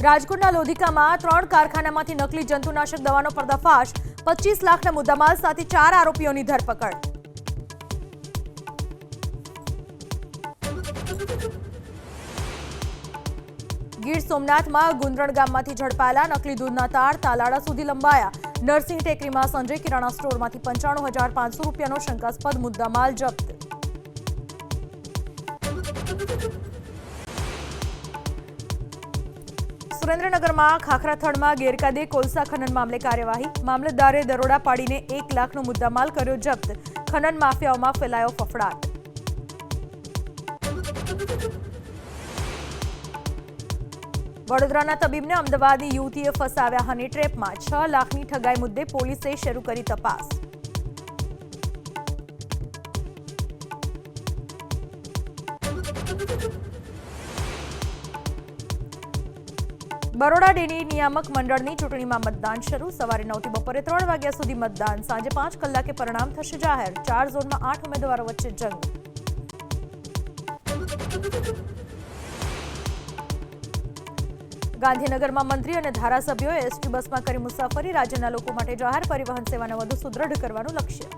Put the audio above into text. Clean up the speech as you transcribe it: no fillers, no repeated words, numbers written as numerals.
રાજકોટના લોધિકામાં 3 કારખાનામાંથી નકલી જંતુનાશક દવાનો પર્દાફાશ, 25 લાખના મુદ્દામાલ સાથે 4 આરોપીઓની ધરપકડ. ગીર સોમનાથમાં ગુંદરણ ગામમાંથી ઝડપાયેલા નકલી દૂધના તાર તાલાળા સુધી લંબાયા. નરસિંહ ટેકરીમાં સંજય કિરાણા સ્ટોરમાંથી 95,500 રૂપિયાનો શંકાસ્પદ મુદ્દામાલ જપ્ત. સુરેન્દ્રનગરમાં ખાખરાથળમાં ગેરકાયદે કોલસા ખનન મામલે કાર્યવાહી. મામલતદારે દરોડા પાડીને 1 લાખનો મુદ્દામાલ કર્યો જપ્ત. ખનન માફિયાઓમાં ફેલાયો ફફડાટ. વડોદરાના તબીબને અમદાવાદની યુવતીએ ફસાવ્યા હની ટ્રેપમાં. 6 લાખની ઠગાઈ મુદ્દે પોલીસે શરૂ કરી તપાસ. બરોડા ડેરી નિયામક મંડળની ચૂંટણીમાં મતદાન શરૂ. સવારે 9 થી બપોરે 3 વાગ્યા સુધી મતદાન. સાંજે 5 કલાકે પરિણામ થશે જાહેર. 4 ઝોનમાં 8 ઉમેદવારો વચ્ચે જંગ. ગાંધીનગરમાં મંત્રી અને ધારાસભ્યોએ એસટી બસમાં કરી મુસાફરી. રાજ્યના લોકો માટે જાહેર પરિવહન સેવાને વધુ સુદૃઢ કરવાનું લક્ષ્ય.